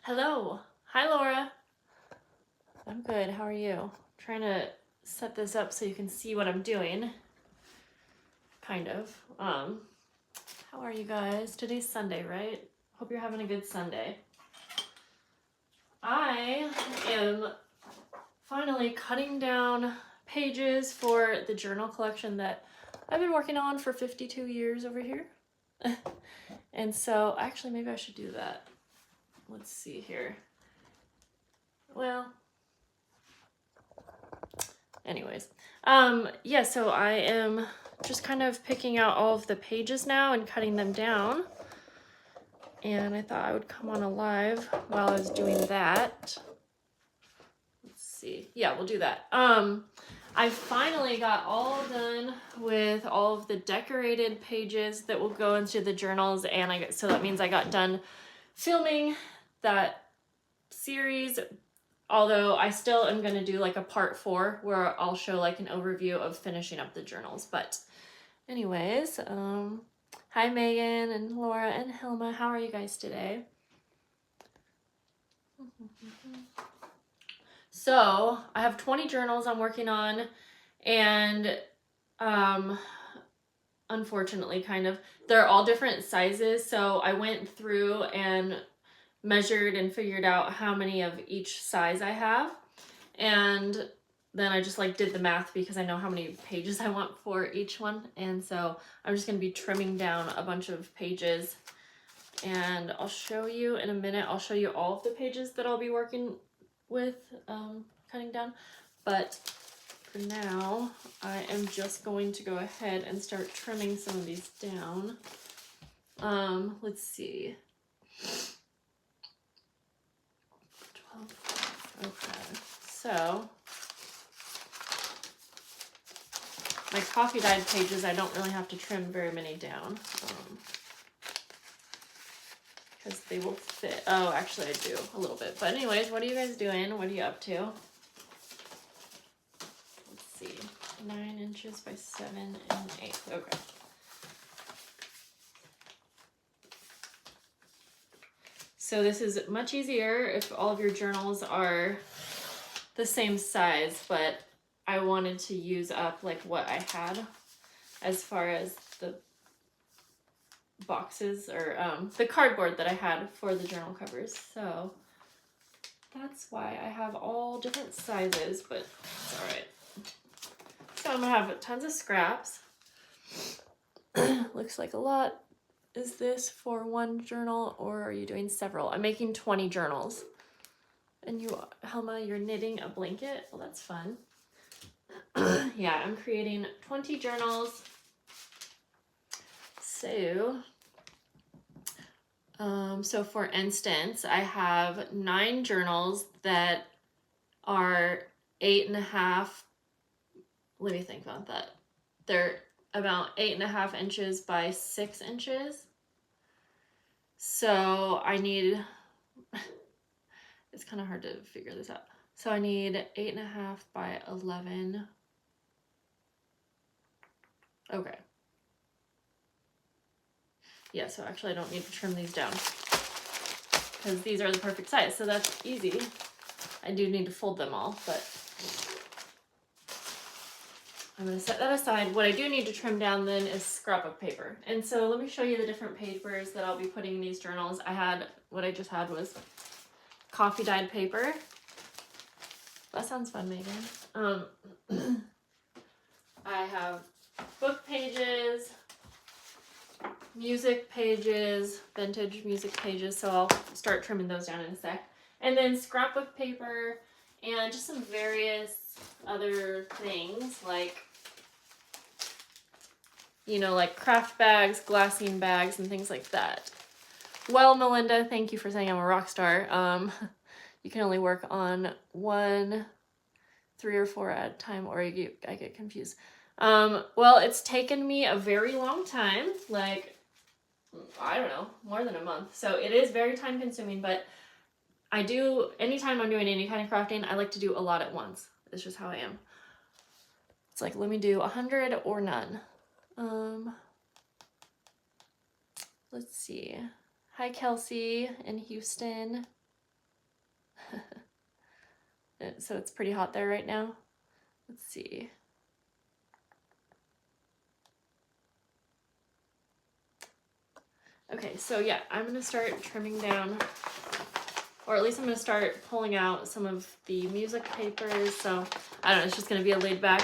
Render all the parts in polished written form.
Hello. Hi, Laura. I'm good. How are you? Trying to set this up so you can see what I'm doing. Kind of. How are you guys? Today's Sunday, right? Hope you're having a good Sunday. I am finally cutting down pages for the journal collection that I've been working on for 52 years over here. And so, actually, maybe I should do that. Let's see here. Well, anyways, yeah, so I am just kind of picking out all of the pages now and cutting them down. And I thought I would come on a live while I was doing that. Let's see. Yeah, we'll do that. I finally got all done with all of the decorated pages that will go into the journals, and so that means I got done filming that series. Although I still am going to do like a part 4 where I'll show like an overview of finishing up the journals. But anyways, hi Megan and Laura and Hilma. How are you guys today? So I have 20 journals I'm working on, and unfortunately they're all different sizes. So I went through and measured and figured out how many of each size I have, and then I just like did the math because I know how many pages I want for each one, and so I'm just going to be trimming down a bunch of pages, and I'll show you in a minute. I'll show you all of the pages that I'll be working with cutting down, but for now I am just going to go ahead and start trimming some of these down. Let's see. 12. Okay, so my coffee dyed pages, I don't really have to trim very many down because they will fit. Oh, actually I do a little bit. But anyways, what are you guys doing? What are you up to? Let's see. 9 inches by 7 1/8. Okay. So this is much easier if all of your journals are the same size, but I wanted to use up like what I had as far as the boxes or the cardboard that I had for the journal covers. So that's why I have all different sizes, but it's all right. So I'm gonna have tons of scraps. Looks like a lot. Is this for one journal or are you doing several? I'm making 20 journals. And you, Helma, you're knitting a blanket. Well, that's fun. Yeah, I'm creating 20 journals. So for instance, I have 9 journals that are 8.5. Let me think about that. They're about 8.5 inches by 6 inches. So I need, it's kind of hard to figure this out. So I need 8.5 by 11. Okay. Yeah, so actually I don't need to trim these down because these are the perfect size, so that's easy. I do need to fold them all, but I'm going to set that aside. What I do need to trim down then is scrapbook paper. And so let me show you the different papers that I'll be putting in these journals. What I just had was coffee dyed paper. That sounds fun, Megan. I have book pages, music pages, vintage music pages, so I'll start trimming those down in a sec. And then scrapbook paper and just some various other things like, you know, like craft bags, glassine bags, and things like that. Well, Melinda, thank you for saying I'm a rock star. You can only work on 1, 3, or 4 at a time, or I get confused. Well, it's taken me a very long time, like, I don't know, more than a month. So it is very time consuming, but anytime I'm doing any kind of crafting, I like to do a lot at once. It's just how I am. It's like, let me do 100 or none. Let's see. Hi, Kelsey in Houston. So it's pretty hot there right now. Let's see. Okay, so yeah, I'm going to start trimming down, or at least I'm going to start pulling out some of the music papers. So I don't know, it's just going to be a laid back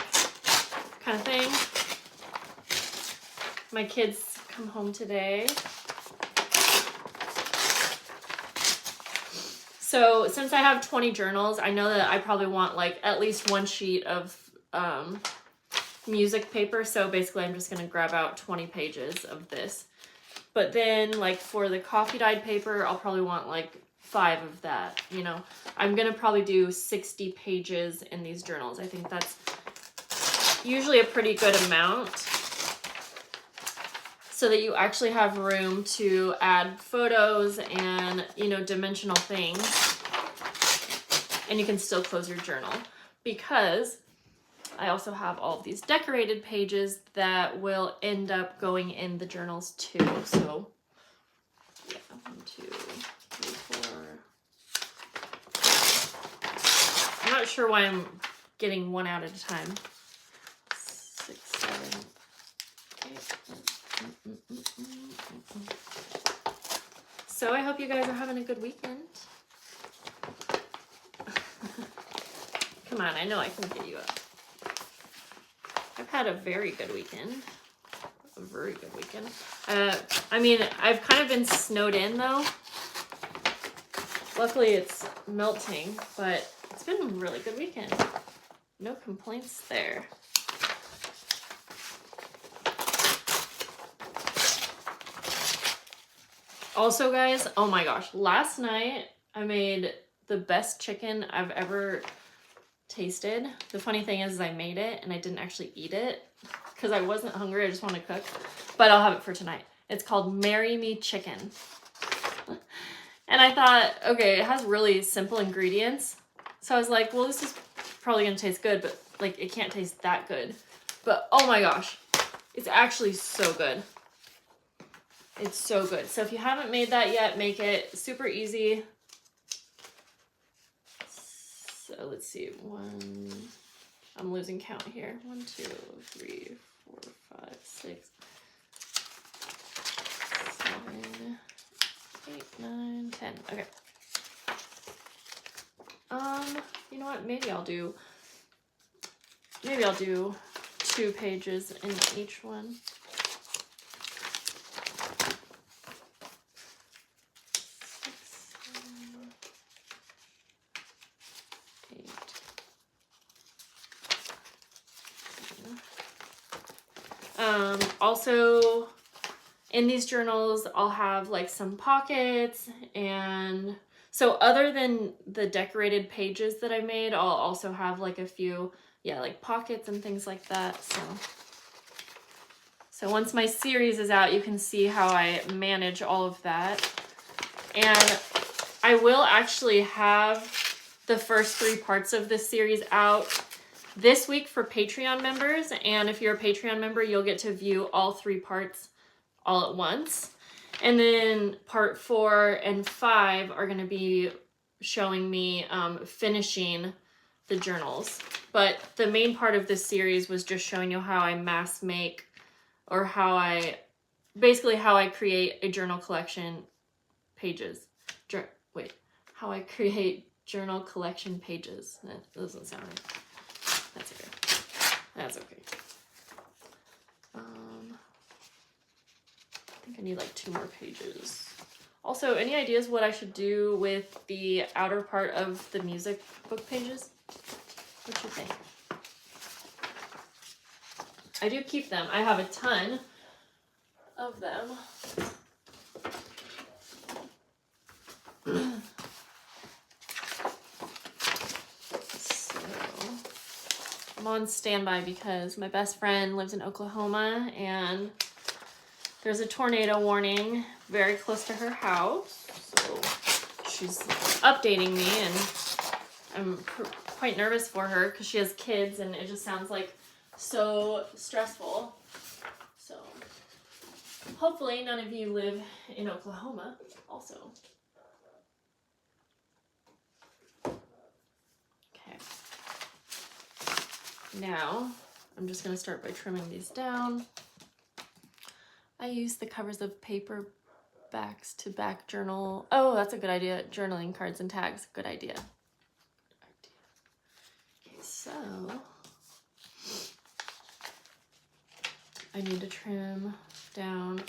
kind of thing. My kids come home today. So since I have 20 journals, I know that I probably want like at least one sheet of music paper. So basically I'm just going to grab out 20 pages of this. But then like for the coffee dyed paper, I'll probably want like 5 of that, you know. I'm going to probably do 60 pages in these journals. I think that's usually a pretty good amount, so that you actually have room to add photos and, you know, dimensional things, and you can still close your journal, because I also have all of these decorated pages that will end up going in the journals too. So yeah, 1, 2, 3, 4. I'm not sure why I'm getting one out at a time. 6, 7, 8. So I hope you guys are having a good weekend. Come on, I know I can get you up. I've had a very good weekend. A very good weekend. I mean, I've kind of been snowed in though. Luckily it's melting, but it's been a really good weekend. No complaints there. Also, guys, oh my gosh, last night I made the best chicken I've ever tasted. The funny thing is I made it and I didn't actually eat it because I wasn't hungry. I just wanted to cook, but I'll have it for tonight. It's called Marry Me Chicken. And I thought, okay, it has really simple ingredients. So I was like, well, this is probably going to taste good, but like it can't taste that good. But oh my gosh, it's actually so good. It's so good. So if you haven't made that yet, make it. Super easy. So let's see. I'm losing count here. 1, 2, 3, 4, 5, 6, 7, 8, 9, 10. Okay. You know what? Maybe I'll do 2 pages in each one. 8. Also, in these journals, I'll have like some pockets, and so other than the decorated pages that I made, I'll also have like a few, like pockets and things like that. So once my series is out, you can see how I manage all of that. And I will actually have the first 3 parts of this series out this week for Patreon members. And if you're a Patreon member, you'll get to view all 3 parts all at once. And then part 4 and 5 are going to be showing me finishing the journals. But the main part of this series was just showing you how I mass make, or how I create a journal collection pages. How I create journal collection pages. That doesn't sound right. That's okay. That's okay. I think I need like 2 more pages. Also, any ideas what I should do with the outer part of the music book pages? What do you think? I do keep them. I have a ton of them. So I'm on standby because my best friend lives in Oklahoma and there's a tornado warning very close to her house. So she's updating me, and I'm quite nervous for her because she has kids and it just sounds like so stressful. So hopefully none of you live in Oklahoma also. Okay. Now, I'm just going to start by trimming these down. I use the covers of paper backs to back journal. Oh, that's a good idea. Journaling cards and tags. Good idea. Okay, so I need to trim down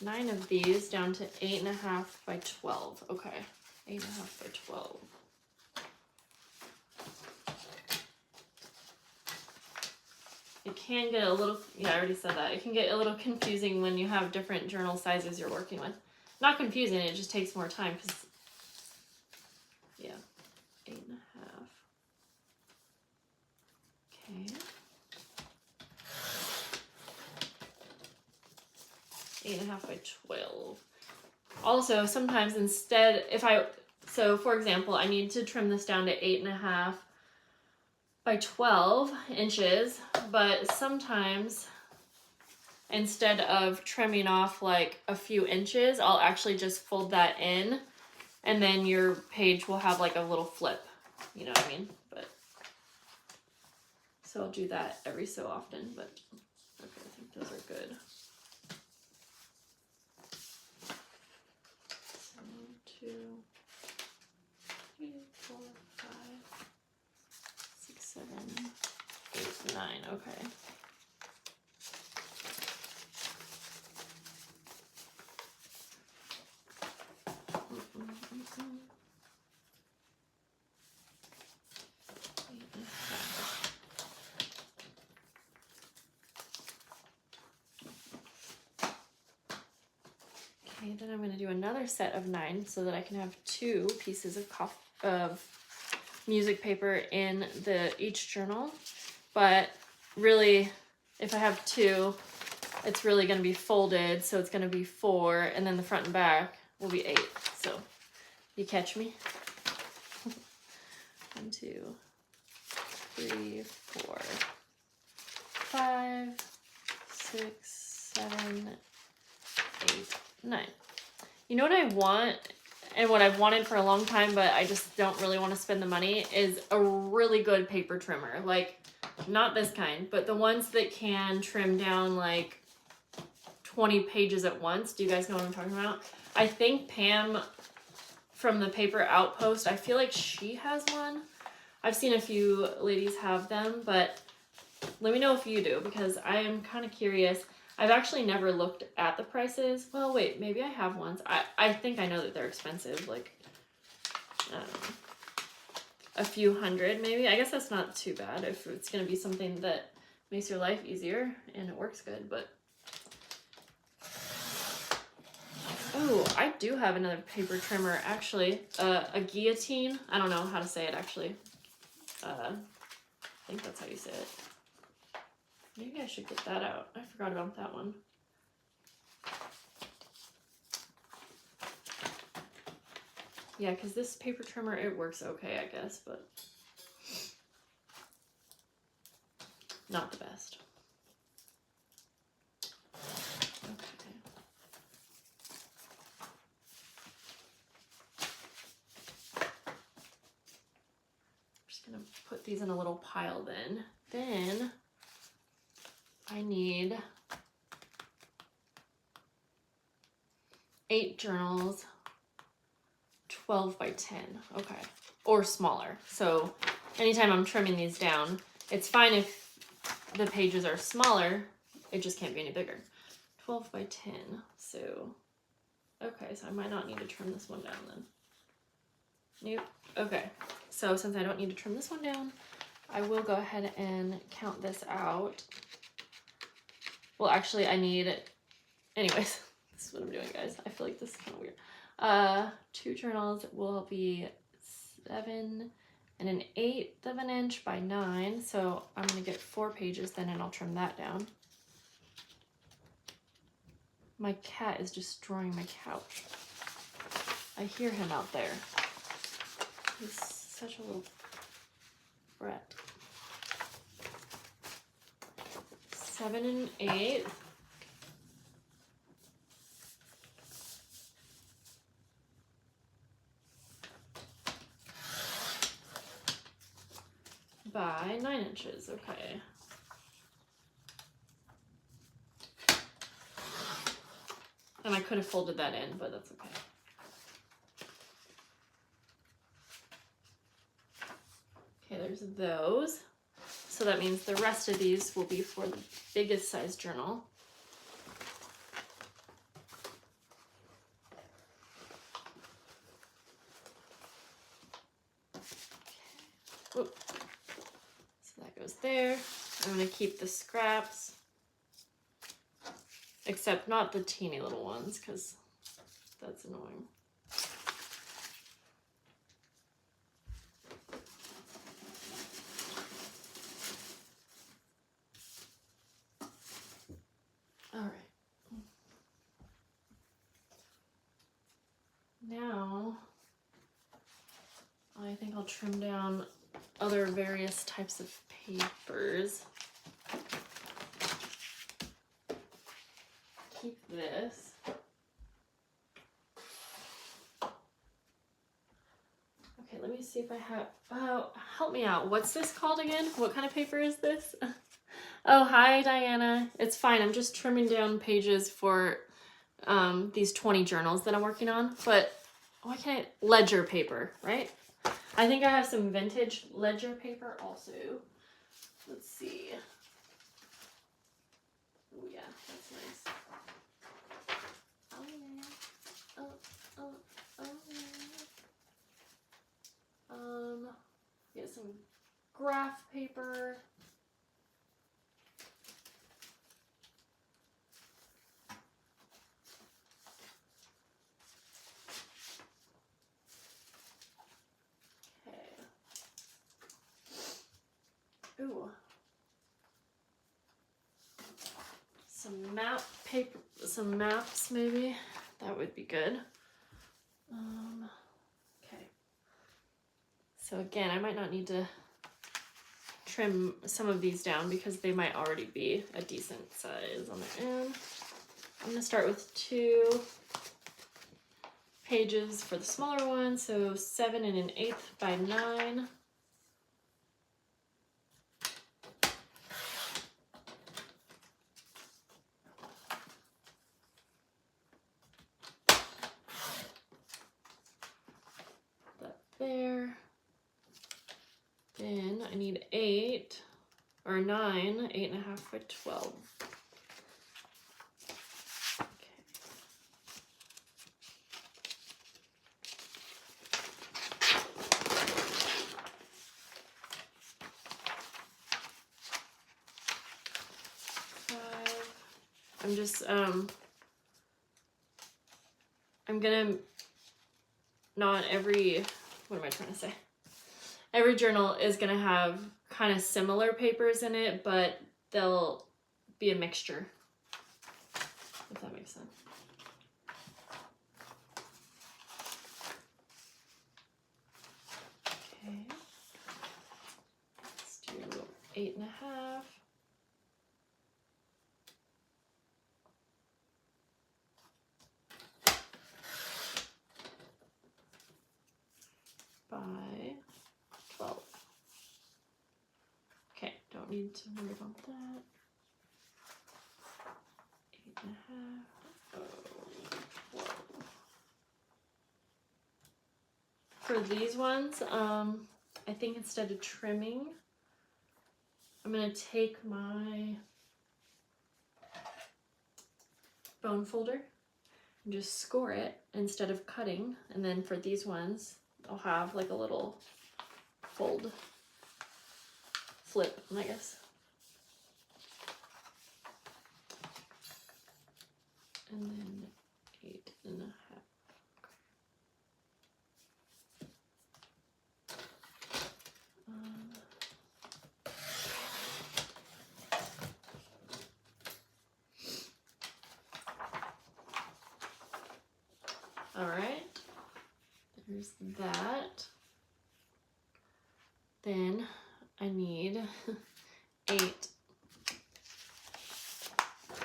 9 of these down to 8.5 by 12. Okay, 8.5 by 12. It can get a little, yeah, I already said that. It can get a little confusing when you have different journal sizes you're working with. Not confusing, it just takes more time because, yeah, 8.5. Okay. 8.5 by 12. Also, sometimes instead, so for example, I need to trim this down to 8.5 by 12 inches, but sometimes instead of trimming off like a few inches, I'll actually just fold that in, and then your page will have like a little flip, you know what I mean? But so I'll do that every so often, but okay, I think those are good. 2, 3, 4, 5, 6, 7, 8, 9. Okay. Okay, then I'm going to do another set of 9 so that I can have 2 pieces of music paper in each journal. But really, if I have 2, it's really going to be folded, so it's going to be 4, and then the front and back will be 8. So, you catch me? 1, 2, 3, 4, 5, 6, 7, 8, 9. You know what I want, and what I've wanted for a long time, but I just don't really want to spend the money, is a really good paper trimmer. Like, not this kind, but the ones that can trim down like 20 pages at once. Do you guys know what I'm talking about? I think Pam from the Paper Outpost, I feel like she has one. I've seen a few ladies have them, but let me know if you do, because I am kind of curious. I've actually never looked at the prices. Well, wait, maybe I have once. I think I know that they're expensive, like, I don't know, a few hundred maybe. I guess that's not too bad if it's going to be something that makes your life easier and it works good, but. Oh, I do have another paper trimmer, actually. A guillotine. I don't know how to say it, actually. I think that's how you say it. Maybe I should get that out. I forgot about that one. Yeah, because this paper trimmer, it works okay, I guess, but not the best. Okay. I'm just going to put these in a little pile then. Then I need 8 journals, 12 by 10, okay, or smaller. So anytime I'm trimming these down, it's fine if the pages are smaller, it just can't be any bigger. 12 by 10, so, okay, so I might not need to trim this one down then. Nope, okay, so since I don't need to trim this one down, I will go ahead and count this out. Well, actually, I need, anyways, this is what I'm doing, guys. I feel like this is kind of weird. 2 journals will be 7 and 1/8 of an inch by 9. So I'm going to get 4 pages then, and I'll trim that down. My cat is destroying my couch. I hear him out there. He's such a little brat. 7 1/8. by 9 inches. Okay. And I could have folded that in, but that's okay. Okay, there's those. So that means the rest of these will be for the biggest size journal. Okay. So that goes there. I'm going to keep the scraps, except not the teeny little ones, because that's annoying. All right. Now, I think I'll trim down other various types of papers. Keep this. Okay, let me see if I have, oh, help me out. What's this called again? What kind of paper is this? Oh, hi, Diana. It's fine. I'm just trimming down pages for these 20 journals that I'm working on, but why can't I? Ledger paper, right? I think I have some vintage ledger paper also. Let's see. Oh yeah, that's nice. Oh yeah. Oh yeah. Get some graph paper. Ooh. Some map paper, some maps maybe. That would be good. Okay. So again, I might not need to trim some of these down because they might already be a decent size on their own. I'm gonna start with 2 pages for the smaller one, so 7 1/8 by 9. That there. Then I need 8 or 9, 8 1/2 by 12. I'm just, I'm gonna, not every, what am I trying to say? Every journal is gonna have kind of similar papers in it, but they'll be a mixture, if that makes sense. Okay, let's do 8 1/2. By 12. Okay, don't need to worry about that. 8 1/2. Oh, 12. For these ones, I think instead of trimming, I'm gonna take my bone folder and just score it instead of cutting. And then for these ones, I'll have like a little flip, I guess. And then 8 1/2. All right, there's that. Then I need 8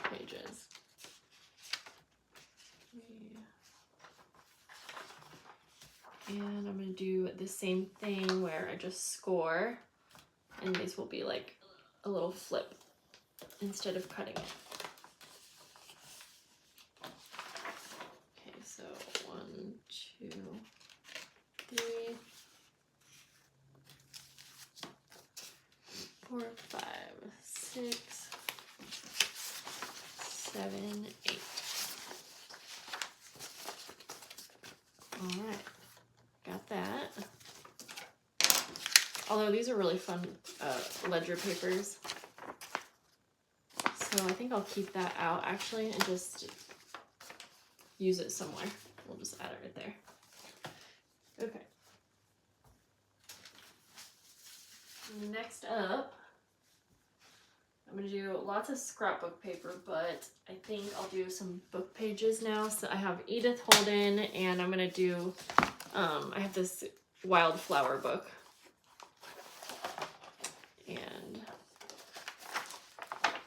pages. And I'm going to do the same thing where I just score And these will be like a little flip instead of cutting it. Okay, so 1, 2, 3, 4, 5, 6, 7, 8. All right, got that. Although these are really fun ledger papers. So I think I'll keep that out actually and just use it somewhere. We'll just add it right there. Okay. Next up, I'm going to do lots of scrapbook paper, but I think I'll do some book pages now. So I have Edith Holden, and I'm going to do, I have this wildflower book. And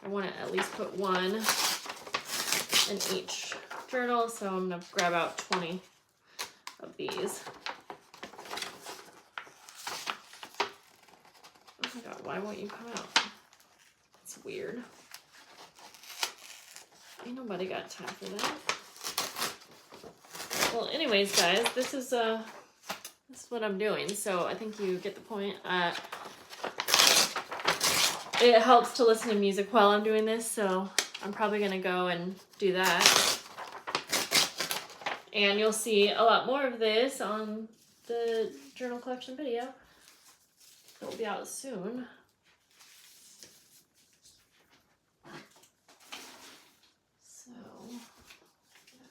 I want to at least put one in each journal, so I'm going to grab out 20 of these. Oh my god, why won't you come out? It's weird. Ain't nobody got time for that. Well, anyways, guys, this is what I'm doing, so I think you get the point. It helps to listen to music while I'm doing this, so I'm probably gonna go and do that. And you'll see a lot more of this on the journal collection video. It'll be out soon. So, yeah.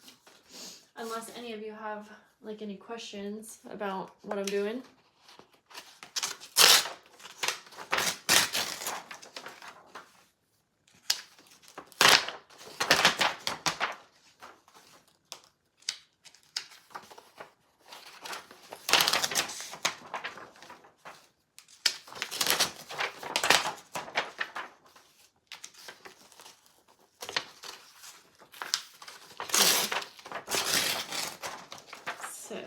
Unless any of you have like any questions about what I'm doing. So,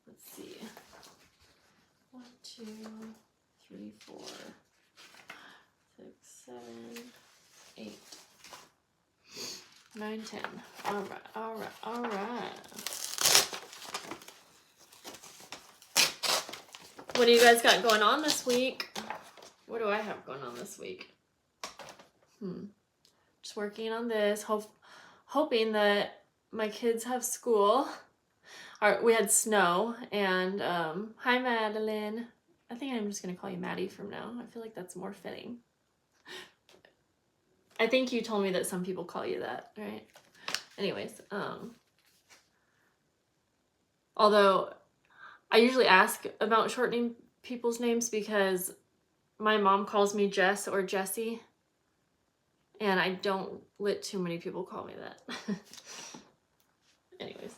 let's see. 1, 2, 3, 4, 6, 7, 8, 9, 10. All right, all right, all right. What do you guys got going on this week? What do I have going on this week? Just working on this, hoping that my kids have school. We had snow, and hi Madeline. I think I'm just gonna call you Maddie from now. I feel like that's more fitting. I think you told me that some people call you that, right? Anyways, although I usually ask about shortening people's names because my mom calls me Jess or Jessie, and I don't let too many people call me that. Anyways,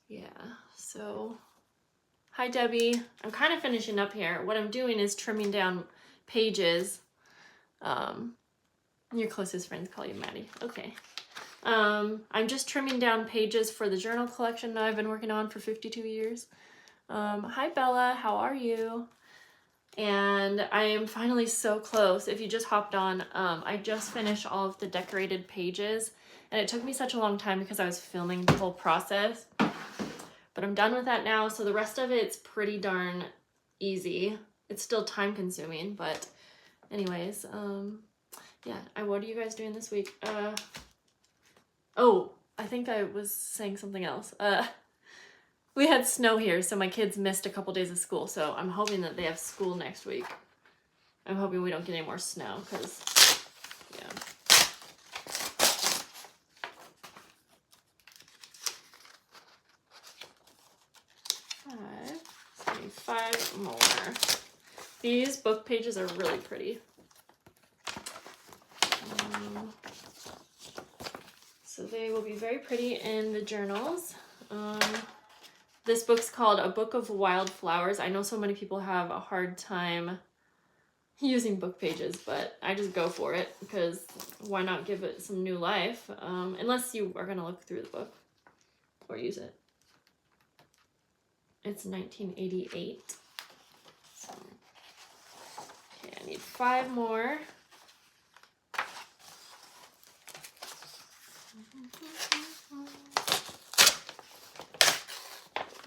yeah, so hi Debbie. I'm kind of finishing up here. What I'm doing is trimming down pages. Your closest friends call you Maddie. Okay. I'm just trimming down pages for the journal collection that I've been working on for 52 years. Hi Bella, how are you? And I am finally so close. If you just hopped on, I just finished all of the decorated pages, and it took me such a long time because I was filming the whole process. But I'm done with that now, so the rest of it's pretty darn easy. It's still time consuming, but anyways, yeah. What are you guys doing this week? Oh, I think I was saying something else. We had snow here, so my kids missed a couple days of school, so I'm hoping that they have school next week. I'm hoping we don't get any more snow, because, yeah. 5 more. These book pages are really pretty. So they will be very pretty in the journals. This book's called A Book of Wildflowers. I know so many people have a hard time using book pages, but I just go for it because why not give it some new life? Unless you are going to look through the book or use it. It's 1988. So, okay, I need 5 more.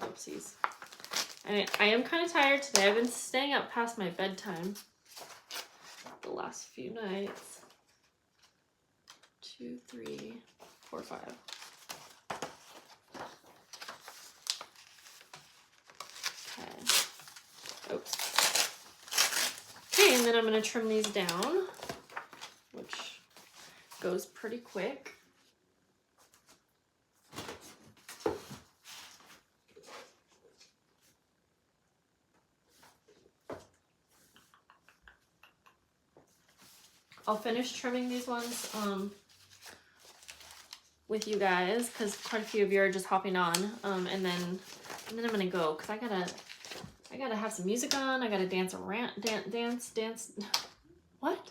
Oopsies. I am kind of tired today. I've been staying up past my bedtime the last few nights. 2, 3, 4, 5. Okay. Oops. Okay, and then I'm going to trim these down, which goes pretty quick. I'll finish trimming these ones with you guys because quite a few of you are just hopping on, and then I'm gonna go because I gotta have some music on. I gotta dance around, dance. What?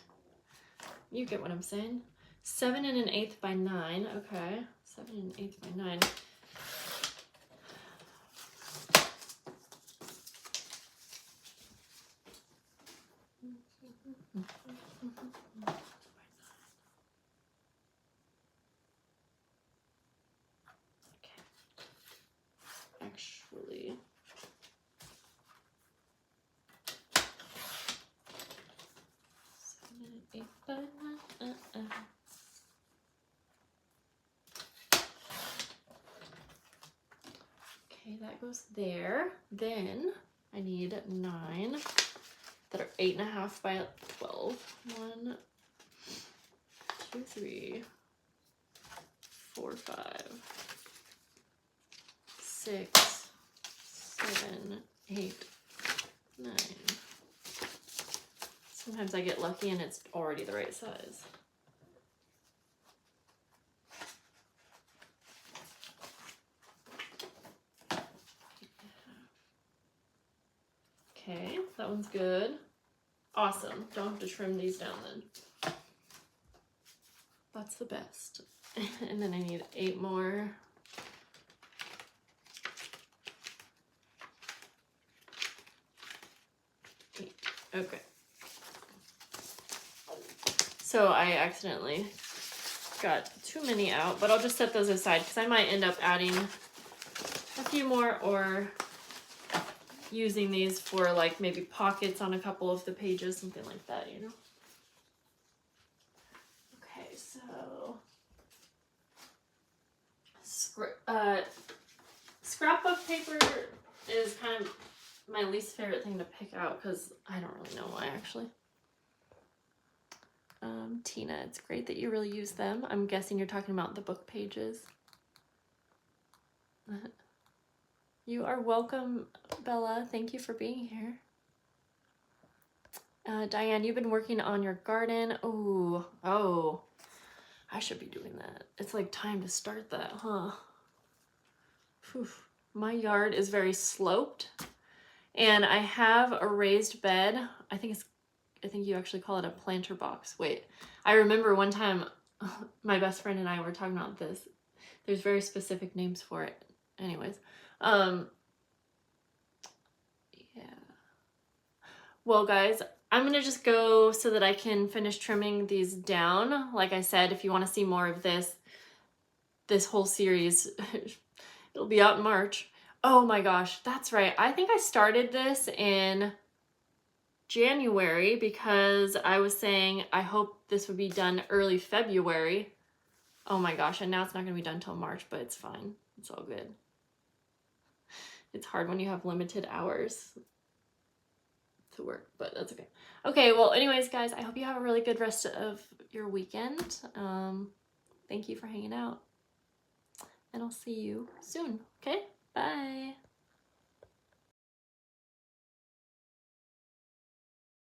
You get what I'm saying? 7 1/8 by 9. Okay, 7 1/8 by 9. Actually, okay, that goes there. Then I need 9 that are 8 1/2 by 12. 1, 2, 3, 4, 5, 6, 7, 8, 9. Sometimes I get lucky and it's already the right size. Okay, that one's good. Awesome. Don't have to trim these down then. That's the best. And then I need 8 more. Okay. So I accidentally got too many out, but I'll just set those aside because I might end up adding a few more or using these for like maybe pockets on a couple of the pages, something like that, you know? Okay, so scrapbook paper is kind of my least favorite thing to pick out because I don't really know why actually. Tina, it's great that you really use them. I'm guessing you're talking about the book pages. You are welcome, Bella. Thank you for being here. Diane, you've been working on your garden. Oh, I should be doing that. It's like time to start that, huh? Whew. My yard is very sloped and I have a raised bed. I think you actually call it a planter box. Wait, I remember one time my best friend and I were talking about this. There's very specific names for it. Anyways, yeah. Well, guys, I'm gonna just go so that I can finish trimming these down. Like I said, if you want to see more of this whole series, it'll be out in March. Oh my gosh, that's right. I think I started this in January because I was saying I hope this would be done early February. Oh my gosh, and now it's not going to be done till March, but it's fine. It's all good. It's hard when you have limited hours to work, but that's okay. Okay, well, anyways, guys, I hope you have a really good rest of your weekend. Thank you for hanging out, and I'll see you soon, okay? Bye.